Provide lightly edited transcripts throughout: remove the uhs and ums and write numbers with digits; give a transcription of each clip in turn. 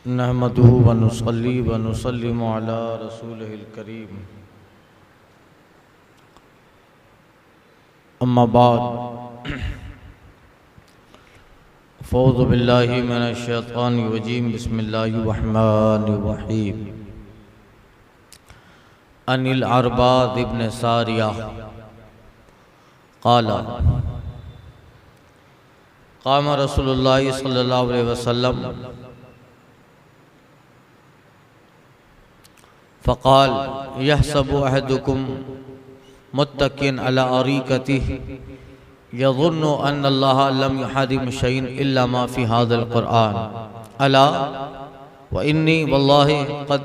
नहमदुहु व नुसल्ली व नुसल्लिमु अला रसूलिहिल करीम। अम्मा बाद फ़ौज़ु बिल्लाहि मिनश शैतानिर रजीम। बिस्मिल्लाहिर रहमानिर रहीम। अनिल अरबाद इब्न सारिया क़ाला क़ाम रसूलुल्लाह सल्लल्लाहु अलैहि वसल्लम फ़क़ाल यहसबु अहदुकुम मुत्तकिन अला अरीकतिहि यज़ुन्नु अन्नल्लाह लम युहर्रिम शैअन इल्ला मा फ़ी हाज़ल क़ुरआन अला व इन्नी वल्लाहि क़द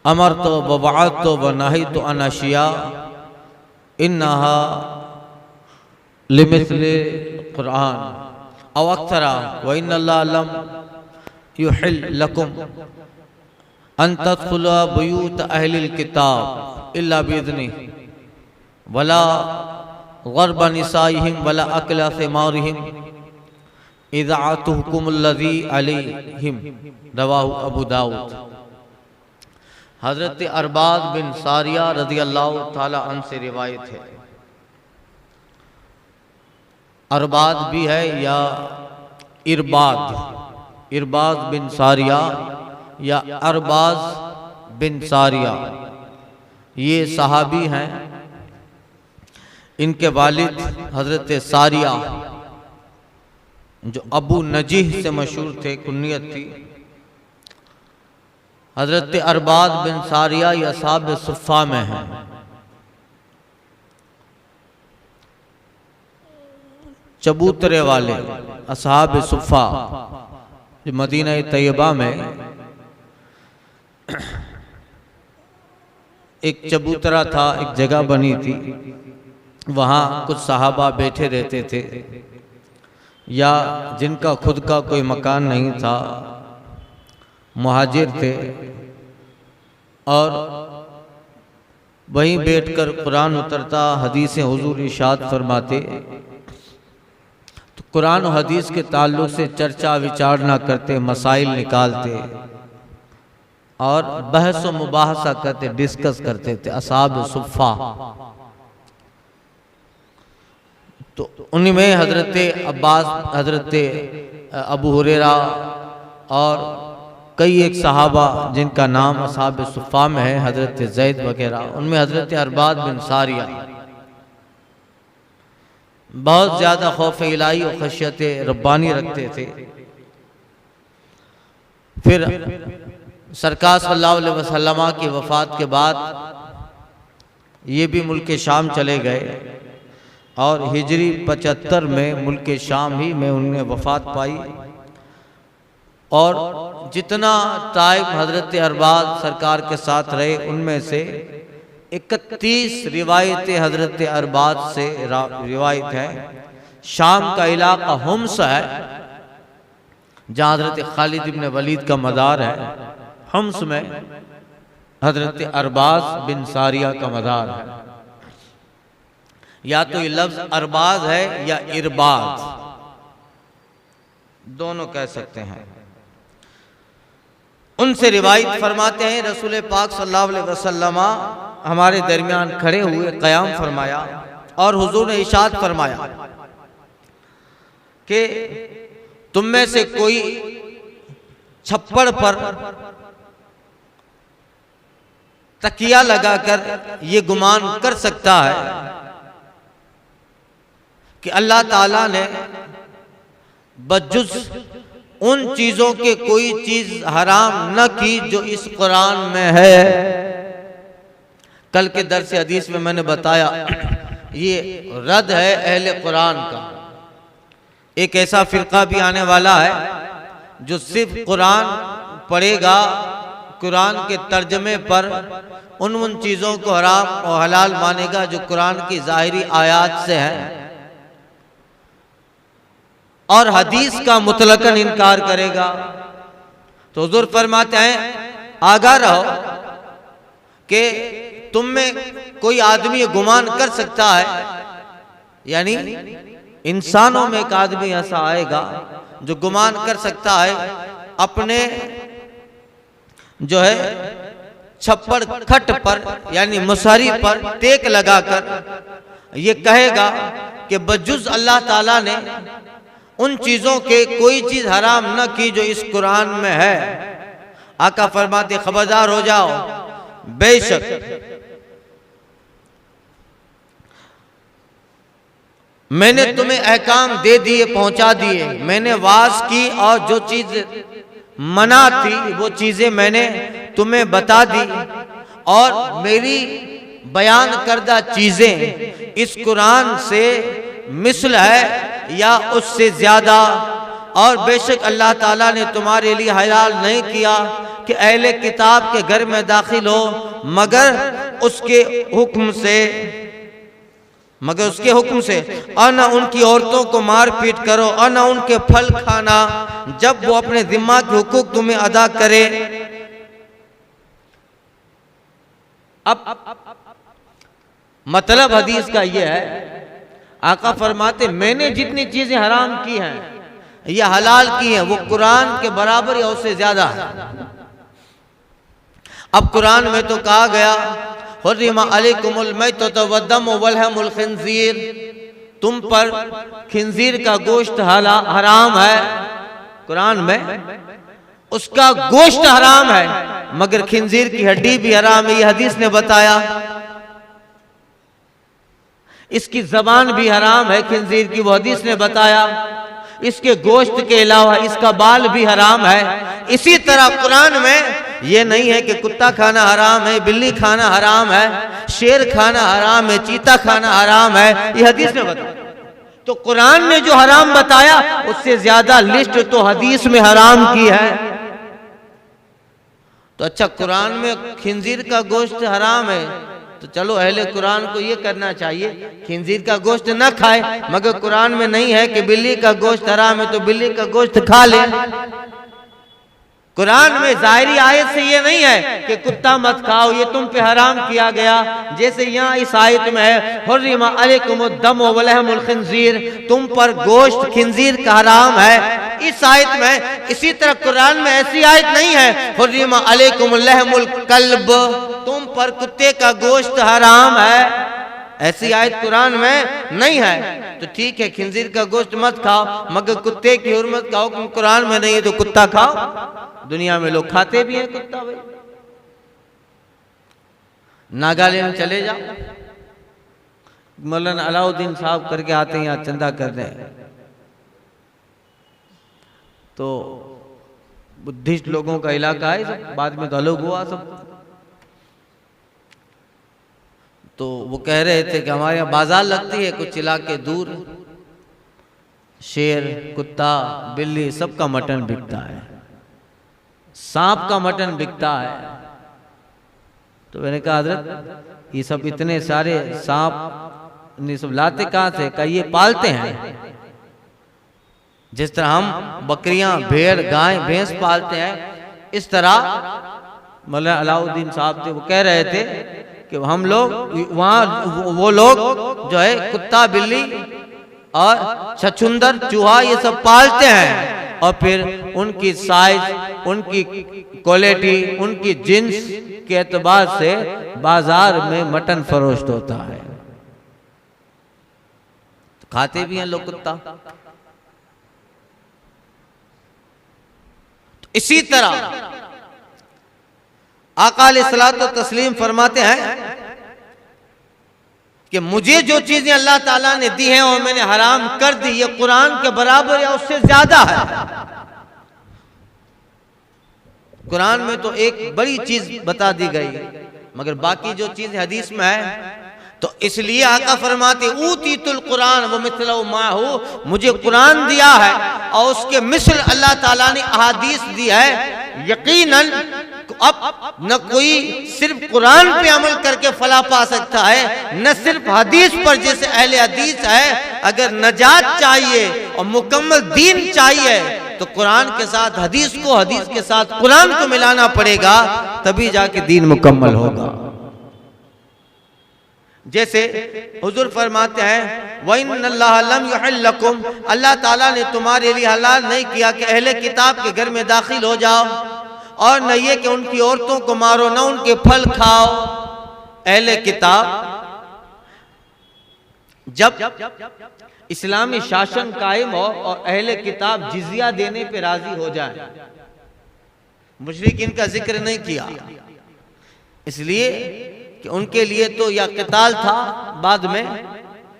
अमरतु व वअदतु व नहैतु अन अशिया इन्नहा लिमिस्लिल क़ुरआन औ अक्सरा व इन्नल्लाह लम युहिल लकुम अन तदखुलू बुयूत अहलिल किताब इल्ला बिइज़निहि वला ग़र्ब निसाइहिम वला अकला सिमारिहिम इज़ाअतुहुकुमुल्लज़ी अलैहिम। रवाहु अबू दाऊद। हज़रत अरबाद बिन सारिया रज़ियल्लाहु ताला अन्हु से रिवायत है। अरबाद भी है या इरबाद बिन सारिया या अरबाज बिन सारिया, ये सहाबी हैं। इनके वालिद हज़रत सारिया जो अबू नजीह से मशहूर थे, कुन्नियत थी। हज़रत अरबाद बिन सारिया या असहाब सुफ़ा में हैं। चबूतरे वाले असहाब सुफ़ा जो मदीना तैयबा में एक चबूतरा था, एक जगह बनी थी, वहाँ कुछ सहाबा बैठे रहते थे या जिनका खुद का कोई मकान नहीं था, मुहाजिर थे, और वहीं बैठकर कुरान उतरता, हदीसें हुजूर इरशाद फरमाते, तो कुरान और हदीस के ताल्लुक़ से चर्चा विचारणा करते, मसाइल निकालते और बहस व मुबाहसा करते, डिस्कस करते थे असहाब सुफ़ा। तो उनमें हज़रत अब्बास, हज़रत अबू हुरैरा और कई एक सहाबा जिनका नाम असहाब सुफ़ा में है, हज़रत ज़ैद वगैरह, उनमें हज़रत अरबाद बिन सारिया बहुत ज़्यादा खौफ इलाही और खशियत रब्बानी रखते थे। फिर सरकार सल्लल्लाहु अलैहि वसल्लम की वफ़ात के बाद ये भी मुल्क शाम चले गए और हिजरी 75 में मुल्क शाम ही में उन्हें वफ़ात पाई। और जितना टाइम हज़रत अरबाद सरकार के साथ रहे, उनमें से 31 रिवायतें हज़रत अरबाद से रिवायत हैं। शाम का इलाका हुम्स है, जहाँ हज़रत खालिद इब्न वलीद का मज़ार है। हुम्स में हज़रत अरबाज बिन सारिया का मज़ार है। या तो ये लफ्ज़ अरबाज है या इरबाज, दोनों कह सकते हैं। उनसे रिवायत फरमाते हैं, रसूल पाक सल्लल्लाहु अलैहि वसल्लम हमारे दरमियान खड़े हुए, क़याम फरमाया और हुजूर ने इरशाद फरमाया कि तुम में से कोई छप्पड़ पर तकिया लगाकर ये गुमान कर सकता है कि अल्लाह ताला ने बजुज़ उन चीज़ों के कोई चीज़ हराम न की जो इस कुरान में है। कल के दर्स हदीस में मैंने बताया, ये रद्द है अहले कुरान का। एक ऐसा फ़िरका भी आने वाला है जो सिर्फ कुरान पढ़ेगा, कुरान के तर्जमे पर उन चीज़ों को हराम और हलाल मानेगा जो कुरान की ज़ाहिरी आयात से हैं, और हदीस का मुतलकन इनकार करेगा। तो हुजूर फरमाते हैं, आगाह रहो कि तुम में कोई आदमी ये गुमान कर सकता है, यानी इंसानों में एक आदमी ऐसा आएगा जो गुमान कर सकता है अपने जो है छप्पड़ खट पर यानी मुसहरी पर टेक लगाकर ये कहेगा कि बजुज अल्लाह ताला ने उन चीजों के कोई चीज हराम न की जो इस कुरान में है। आका फरमाते खबरदार हो जाओ, बेशक मैंने तुम्हें अहकाम दे दिए, पहुंचा दिए, मैंने वाज की और जो चीज मना थी वो चीजें मैंने तुम्हें बता दी और मेरी बयान करदा चीजें इस कुरान से मिसल है या उससे ज्यादा। और बेशक अल्लाह ताला ने तुम्हारे लिए हलाल नहीं किया कि अहले किताब के घर में दाखिल हो मगर उसके हुक्म से, और न उनकी औरतों को मार पीट करो और न उनके फल खाना जब वो अपने जिम्मा के हुकूक तुम्हें अदा करे। अब मतलब हदीस का यह है, आका फरमाते मैंने जितनी चीजें हराम की हैं या हलाल की हैं वो कुरान के बराबर या उससे ज्यादा है। अब कुरान में तो कहा गया हुर्रिमा अलैकुमुल मैततु वद्दमु वलहमुल खिंजीर, तुम पर खिंजीर का गोश्त हराम है। कुरान में उसका गोश्त हराम है मगर खिंजीर की हड्डी भी हराम है, ये हदीस ने बताया। इसकी जबान भी हराम है खिंजीर की, वो हदीस ने बताया। इसके गोश्त के अलावा इसका बाल भी हराम है। इसी तरह कुरान में ये नहीं है कि कुत्ता खाना हराम है, बिल्ली खाना हराम है, शेर खाना हराम है, चीता खाना हराम है, ये हदीस ने बताया। तो कुरान ने जो हराम बताया उससे ज्यादा लिस्ट तो हदीस में हराम की है। तो अच्छा, कुरान में खिंजीर का गोश्त हराम है तो चलो अहले कुरान को ये करना चाहिए खिंजीर का गोश्त ना खाए, मगर कुरान में नहीं है कि बिल्ली का गोश्त हराम है तो बिल्ली का गोश्त खा ले। कुरान में जाहिरी आयत से ये नहीं है कि कुत्ता मत खाओ, ये तुम पे हराम किया गया। जैसे यहाँ इस आयत में है हुर्रिमा अलैकुमुद्दमु वलहमुल खिंजीर, तुम पर गोश्त खिंजीर का हराम है इस आयत में। इसी तरह कुरान में ऐसी आयत नहीं है हुर्रिमा अलैकुमुल लहमुल कल्ब, तुम पर कुत्ते का गोश्त हराम है, ऐसी आयत कुरान में नहीं है। तो ठीक है खिंजीर का गोश्त मत खाओ मगर कुत्ते की हुर्मत का हुक्म कुरान में नहीं है तो कुत्ता खाओ। दुनिया में लोग खाते भी हैं कुत्ता। भाई नागालैंड चले जाओ, मौलाना अलाउद्दीन साहब करके आते हैं यहाँ चंदा करने, तो बुद्धिस्ट लोगों का इलाका है सब, बाद में तो अलग हुआ सब। तो वो कह रहे थे कि हमारे यहाँ बाजार लगती है कुछ इलाके दूर, शेर कुत्ता बिल्ली सबका मटन बिकता है, सांप का मटन बिकता है। तो मैंने कहा हजरत ये सब इतने सारे सांप ये सब लाते कहाँ से? का ये पालते हैं जिस तरह हम बकरियां भेड़ गाय भैंस पालते हैं, इस तरह मौलाना अलाउद्दीन साहब थे वो कह रहे थे कि हम लोग वहाँ वो लोग जो है कुत्ता बिल्ली और छछुंदर चूहा ये सब पालते हैं और फिर उनकी साइज उनकी क्वालिटी उनकी जिन्स के एतबार से बाजार में मटन फरोख्त होता है। तो खाते भी हैं लोग कुत्ता। तो इसी तरह आका अलैहिस्सलातु व तस्लीम फरमाते हैं कि मुझे जो चीजें अल्लाह ताला ने दी हैं और मैंने हराम कर दी, ये कुरान के बराबर या उससे ज्यादा है। कुरान में तो एक बड़ी चीज बता दी गई मगर बाकी जो चीज हदीस में है, तो इसलिए आका फरमाते ऊतीतुल कुरान व मिथलहु माहू, मुझे कुरान दिया है और उसके मिसल अल्लाह ताला ने अहादीस दी है। यकीनन अब न कोई सिर्फ कुरान पे अमल करके फला पा सकता है, न सिर्फ हदीस पर जैसे अहले हदीस है। अगर नजात चाहिए और मुकम्मल दीन चाहिए तो कुरान के साथ हदीस को, हदीस के साथ कुरान को मिलाना पड़ेगा, तभी जाके दीन मुकम्मल होगा। जैसे हुजूर फरमाते हैं वइन्नल्लाह लम युहिल्लकुम, अल्लाह ताला ने तुम्हारे लिए हलाल नहीं किया कि अहले किताब के घर में दाखिल हो जाओ, और न ये कि उनकी औरतों को मारो, न उनके फल खाओ। अहले किताब जब इस्लामी शासन कायम हो और अहले किताब जिजिया देने पे राजी हो जाए, मुशरिकीन का जिक्र नहीं किया, इसलिए कि उनके लिए तो या क़िताल था बाद में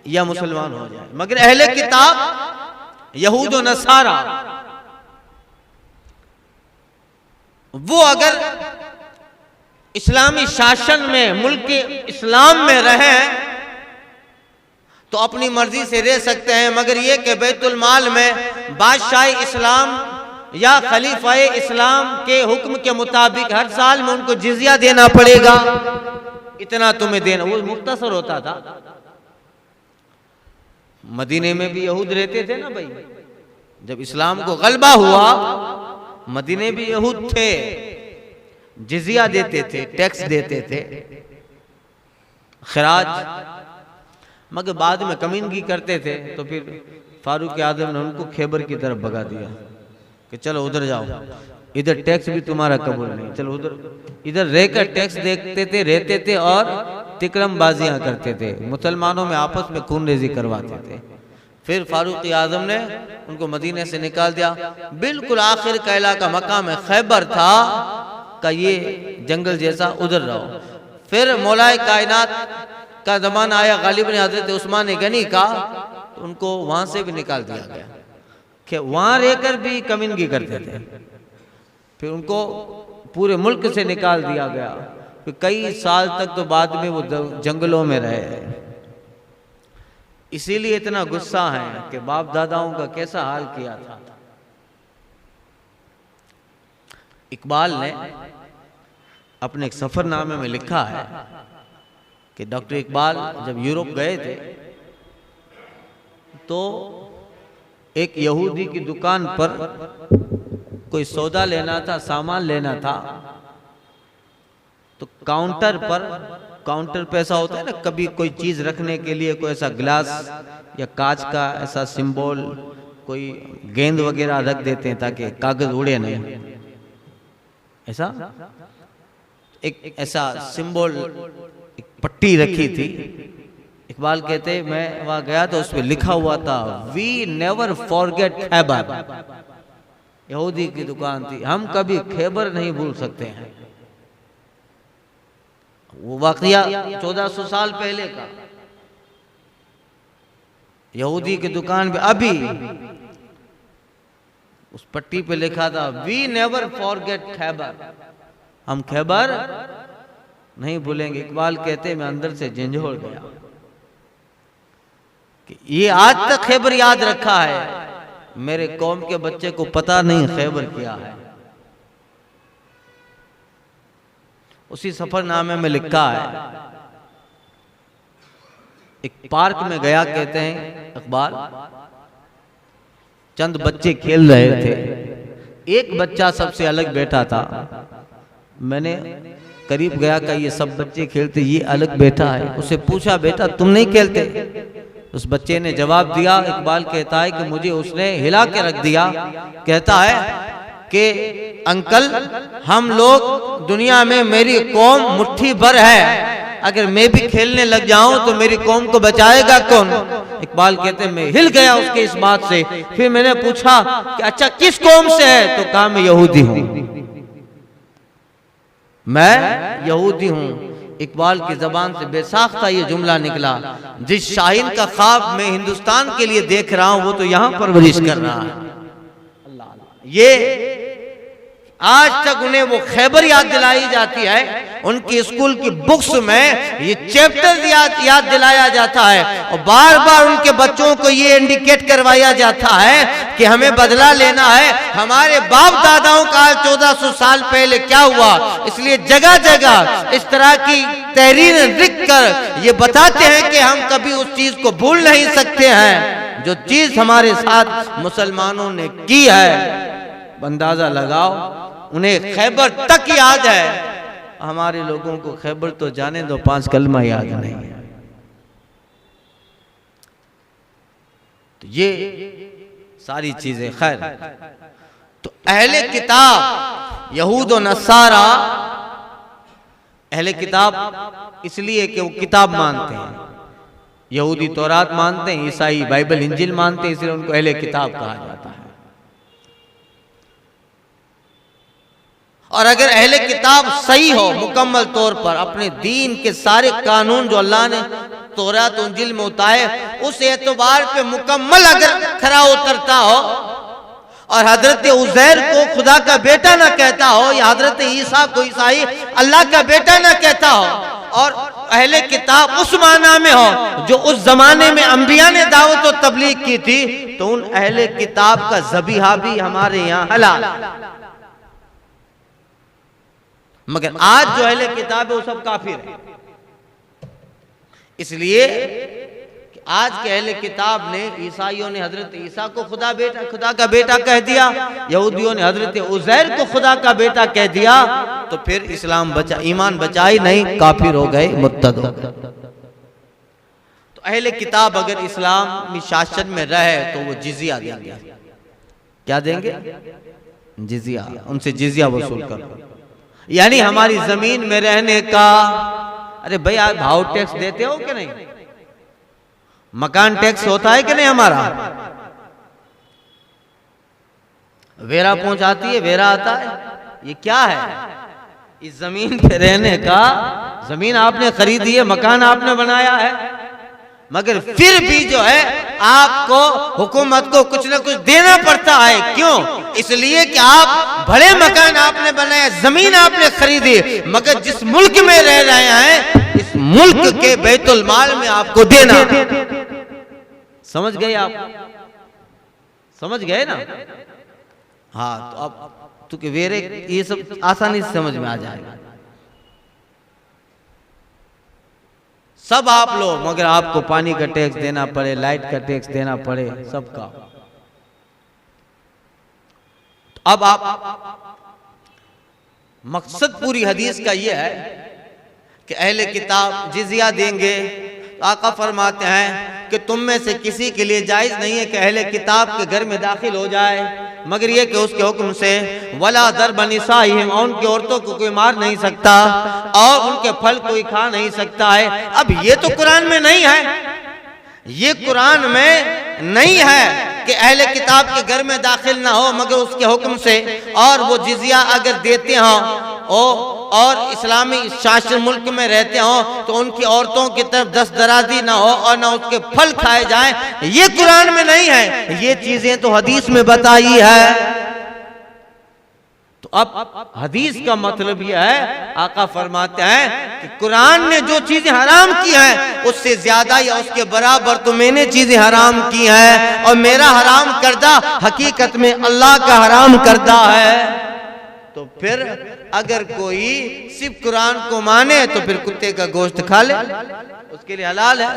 या मुसलमान हो जाए। मगर अहले किताब यहूद और नसारा वो अगर इस्लामी शासन में मुल्क इस्लाम में रहें तो अपनी मर्जी से रह सकते हैं, मगर ये कि बैतुल माल में बादशाह इस्लाम या खलीफाए इस्लाम के हुक्म के मुताबिक हर साल में उनको जिजिया देना पड़ेगा, इतना तुम्हें देना। वो मुख्तसर होता था। मदीने में भी यहूद रहते थे ना भाई, जब इस्लाम को गलबा हुआ मदीने भी यहूद थे, जिजिया देते थे, टैक्स देते थे, खराज, मगर बाद में कमीनगी करते थे। तो फिर फारूक आजम ने उनको खैबर की तरफ भगा दिया कि चलो उधर जाओ, इधर टैक्स भी तुम्हारा कबूल नहीं, चलो उधर। इधर रहकर टैक्स देखते थे, रहते थे और तिकरमबाजियां करते थे, मुसलमानों में आपस में खून रेजी करवाते थे। फिर फारूक आजम ने उनको मदीने से निकाल दिया। बिल्कुल आखिर का इलाका मकाम खैबर था का ये जंगल जैसा, उधर रहो। फिर मौलाए कायनात का जमाना आया, गालिब ने हजरत उस्मान गनी का, तो उनको वहां से भी निकाल दिया गया कि वहां रहकर भी कमीनगी करते थे। फिर उनको पूरे मुल्क से निकाल दिया गया। फिर कई साल तक तो बाद में वो जंगलों में रहे। इसीलिए इतना गुस्सा है कि बाप दादाओं का कैसा हाल किया था। इकबाल ने अपने एक सफरनामे में लिखा है कि डॉक्टर इकबाल जब यूरोप गए थे तो एक यहूदी की दुकान पर कोई सौदा लेना था, सामान लेना था, तो काउंटर पे ऐसा होता है ना, कभी कोई चीज रखने के लिए कोई ऐसा गिलास या कांच का ऐसा सिंबल, कोई गेंद वगैरह रख देते हैं ताकि कागज उड़े नहीं। ऐसा एक ऐसा सिंबल, एक पट्टी रखी थी। इकबाल कहते मैं वहां गया तो उस पर लिखा हुआ था वी नेवर फॉरगेट खैबर। यहूदी की दुकान थी, हम कभी खैबर नहीं भूल सकते हैं। वो वाकया 1400 साल पहले का। यहूदी की दुकान पे अभी उस पट्टी पे लिखा था वी नेवर फॉरगेट खैबर, हम खैबर नहीं भूलेंगे। इकबाल कहते मैं अंदर से झंझोड़ गया कि ये आज तक खैबर याद रखा है, मेरे कौम के बच्चे को पता नहीं खैबर क्या है। उसी सफरनामे में लिखा है, एक पार्क में गया, कहते हैं इकबाल, चंद बच्चे खेल रहे थे, एक बच्चा सबसे अलग बैठा था। मैंने करीब गया कि ये सब बच्चे खेलते, ये अलग बैठा है। उसे पूछा बेटा तुम नहीं खेलते? उस बच्चे ने जवाब दिया, इकबाल कहता है कि मुझे उसने हिला के रख दिया। कहता है कि अंकल हम लोग दुनिया में, मेरी कौम मुट्ठी भर है, अगर मैं भी खेलने लग जाऊं तो मेरी कौम को बचाएगा कौन? इकबाल कहते मैं हिल गया उसके इस बात से। फिर मैंने पूछा कि अच्छा किस कौम से है? तो कहा मैं यहूदी हूं, मैं यहूदी हूं। इकबाल की जबान से बेसाख्ता ये जुमला निकला, जिस शाहीन का ख्वाब मैं हिंदुस्तान के लिए देख रहा हूं वो तो यहां परवरिश कर रहा है। ये आज तक उन्हें वो खैबर याद दिलाई जाती है, उनकी स्कूल की बुक्स में ये चैप्टर याद दिलाया जाता है, और बार बार उनके बच्चों को ये इंडिकेट करवाया जाता है कि हमें बदला लेना है। हमारे बाप दादाओं का 1400 साल पहले क्या हुआ, इसलिए जगह जगह इस तरह की तहरीर लिख कर ये बताते हैं कि हम कभी उस चीज को भूल नहीं सकते हैं जो चीज हमारे साथ मुसलमानों ने की है। अंदाजा लगाओ, उन्हें खैबर तक याद है, हमारे लोगों को खैबर तो जाने दो 5 कलमा याद नहीं है। तो ये सारी चीजें खैर। तो अहले किताब यहूद और नसारा, अहले किताब इसलिए कि वो किताब मानते हैं, यहूदी तौरात मानते हैं, ईसाई बाइबल इंजिल मानते हैं, इसलिए उनको अहले किताब कहा जाता है। और अगर अहले किताब सही हो मुकम्मल तौर पर, अपने दीन के सारे कानून जो अल्लाह ने तौरात इंजिल में उतारे उस एतबार पे मुकम्मल अगर खरा उतरता हो, और हजरत उज़ैर को खुदा का बेटा ना कहता हो, या हजरत ईसा को ईसाई अल्लाह का बेटा ना कहता हो, और अहले किताब उस माना में हो जो उस जमाने में अंबिया ने दावत और तबलीग की थी, तो उन अहले किताब का ज़बीहा भी हमारे यहाँ हलाल। मगर आज जो अहले किताब है वो सब काफिर है। इसलिए कि आज के अहले किताब ने, ईसाइयों ने हजरत ईसा को खुदा का बेटा कह दिया, यहूदियों ने हजरत उज़ैर को खुदा का बेटा कह दिया, तो फिर इस्लाम बचा, ईमान बचा ही नहीं, काफिर हो गए, मुर्तद हो गए। तो अहले किताब अगर इस्लामी शासन में रहे तो वो जिजिया देंगे। क्या देंगे? जिजिया। उनसे जिजिया वसूल करो, यानी हमारी जमीन में रहने का। अरे भाई आप भाव टैक्स देते हो कि नहीं? मकान टैक्स होता है कि नहीं हमारा? वेरा पहुंचाती है, वेरा आता है, ये क्या है? इस जमीन पे रहने का, जमीन आपने खरीदी है, मकान आपने बनाया है, मगर फिर भी जो है आपको हुकूमत को कुछ ना कुछ देना पड़ता है। क्यों? इसलिए कि आप बड़े मकान आपने बनाए, जमीन आपने खरीदी, मगर जिस मुल्क में रह रहे हैं इस मुल्क के बैतुल माल में आपको देना। समझ गए आप? समझ गए ना? हाँ, तो अब तो वेरे ये सब आसानी से समझ में आ जाएगा। सब आप लो, मगर आपको पानी का टैक्स देना पड़े, लाइट का टैक्स देना पड़े, सबका। तो अब आप मकसद पूरी हदीस का यह है कि अहले किताब जिजिया देंगे। तो आका फरमाते हैं कि तुम में से किसी के लिए जायज नहीं है कि अहले किताब के घर में दाखिल हो जाए, मगर ये कि उसके हुक्म से। वला दरब निसाइहिम, उनकी औरतों को कोई मार नहीं सकता और उनके फल कोई खा नहीं सकता है। अब ये तो कुरान में नहीं है, ये कुरान में नहीं है कि अहले किताब के घर में दाखिल ना हो मगर उसके हुक्म से, और वो जिजिया अगर देते हों और इस्लामी शासन मुल्क में रहते हों तो उनकी औरतों की तरफ दस्तदराजी ना हो और ना उसके फल खाए जाएं। ये कुरान में नहीं है, ये चीजें तो हदीस में बताई है। तो अब हदीस का मतलब यह है, आका फरमाते हैं कि कुरान ने जो चीजें हराम की हैं उससे ज्यादा या उसके बराबर तो मैंने चीजें हराम की हैं, और मेरा हराम करदा हकीकत में अल्लाह का हराम करदा है। तो फिर अगर कोई सिर्फ कुरान को माने तो फिर कुत्ते का गोश्त खा ले, उसके लिए हलाल है,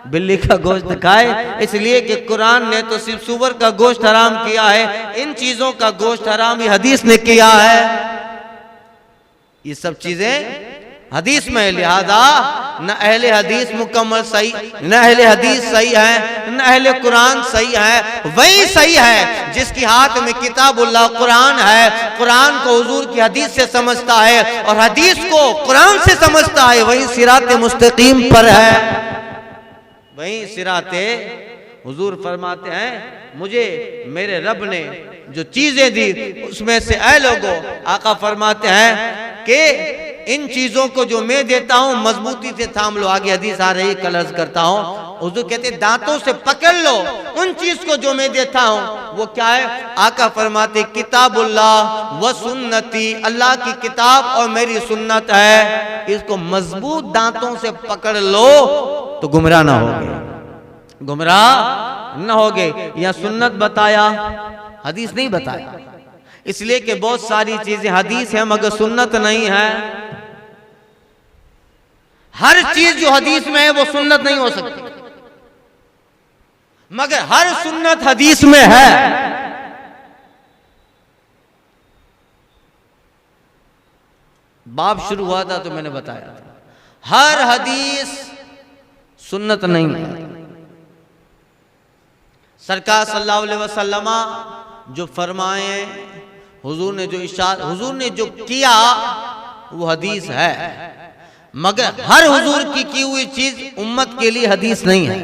बिल्ली का गोश्त खाए, इसलिए कि कुरान ने तो सिर्फ सूअर का गोश्त हराम किया है, इन चीजों का गोश्त हराम ही हदीस ने किया है। ये सब चीजें हदीस में, लिहाजा न अहले हदीस मुकम्मल सही, न अहले हदीस सही है, न अहले कुरान सही है। वही सही है जिसकी हाथ में किताबुल्लाह कुरान है, कुरान को हुजूर की हदीस से समझता है और हदीस को कुरान से समझता है, वही सिराते मुस्तकीम पर है, वही सिराते। हुजूर फरमाते हैं मुझे मेरे रब ने जो चीजें दी उसमें से ऐ लोगों, आका फरमाते हैं कि इन चीजों को जो मैं देता हूं मजबूती से थाम लो। आगे हदीस आ रही, कल अर्ज करता हूं, हुजूर कहते दांतों से पकड़ लो उन चीज को जो मैं देता हूं। वो क्या है? आका फरमाते किताबुल्लाह व सुन्नती, अल्लाह की किताब और मेरी सुन्नत है, इसको मजबूत दांतों से पकड़ लो तो गुमराह ना होगे, गुमराह न होगे। या सुन्नत बताया, हदीस नहीं बताया, इसलिए कि बहुत सारी चीजें हदीस है मगर सुन्नत नहीं है। हर चीज जो हदीस में है वो सुन्नत नहीं हो सकती, मगर हर सुन्नत हदीस में है। बाब शुरू हुआ था तो मैंने बताया हर हदीस सुन्नत नहीं है, सरकार सल्लल्लाहु अलैहि वसल्लम जो फरमाए, हुजूर ने जो इरशाद, हुजूर ने जो किया वो हदीस है, मगर हर हुजूर की हुई चीज उम्मत के लिए हदीस नहीं है।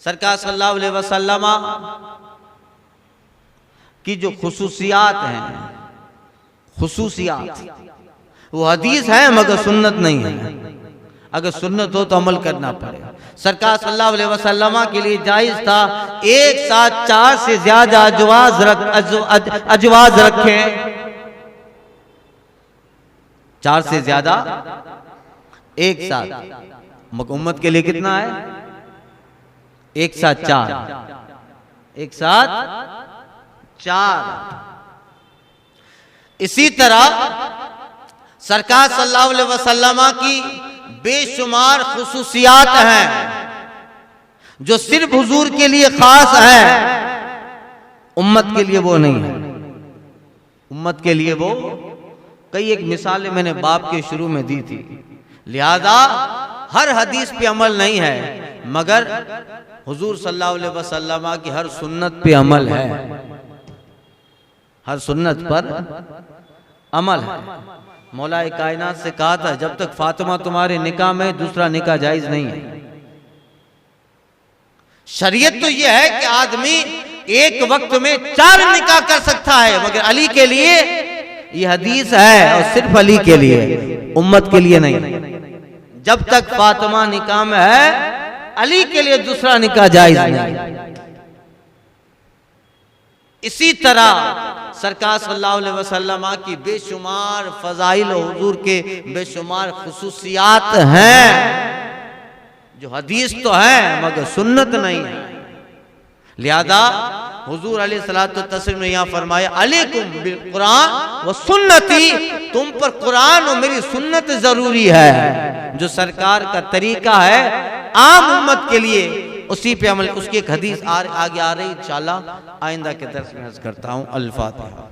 सरकार सल्लल्लाहु अलैहि वसल्लम की जो खुसूसियात हैं, खुसूसियात वो हदीस है मगर सुन्नत नहीं है। अगर सुन्नत हो तो अमल करना पड़ेगा। सरकार सल्लल्लाहु अलैहि वसल्लम के लिए जायज था एक साथ 4 से ज्यादा अजवाज रखें, 4 से ज्यादा एक साथ, मगर उम्मत के लिए कितना है? एक साथ 4, एक साथ 4। इसी तरह सरकार सल्लल्लाहु अलैहि वसल्लम की बेशुमार खुसूसियात हैं जो सिर्फ हुजूर के लिए खास है, उम्मत के लिए वो नहीं है। उम्मत के लिए वो, कई एक मिसालें मैंने बाप के शुरू में दी थी। लिहाजा हर हदीस पे अमल नहीं है, मगर हुजूर सल्लल्लाहु अलैहि वसल्लम की हर सुन्नत पे अमल है, हर सुन्नत पर अमल है। मौलाए कायनात से कहा था जब तक फातिमा तुम्हारे निकाह में, दूसरा निकाह जायज नहीं है। शरीयत तो यह है कि आदमी एक वक्त में 4 निकाह कर सकता है, मगर अली के लिए यह हदीस है और सिर्फ अली के लिए, उम्मत के लिए नहीं। जब तक फातिमा निकाह में है, अली के लिए दूसरा निकाह जायज नहीं। इसी तरह सरकार सल्लल्लाहु अलैहि वसल्लम की बेशुमार फजाइल और हुजूर के बेशुमार खुसूसियात हैं जो हदीस तो है मगर सुन्नत नहीं है। लिहाजा हुजूर अलैहिस्सलातु तस्लीम ने यहाँ फरमाया, अलैकुम बिल कुरान व सुन्नती, तुम पर कुरान और मेरी सुन्नत जरूरी है। जो सरकार का तरीका है आम उम्मत के लिए, उसी पे अमल। उसकी एक हदीस आगे आ रही, इंशाअल्लाह आइंदा के दर्स में अर्ज करता हूँ। अल फातिहा।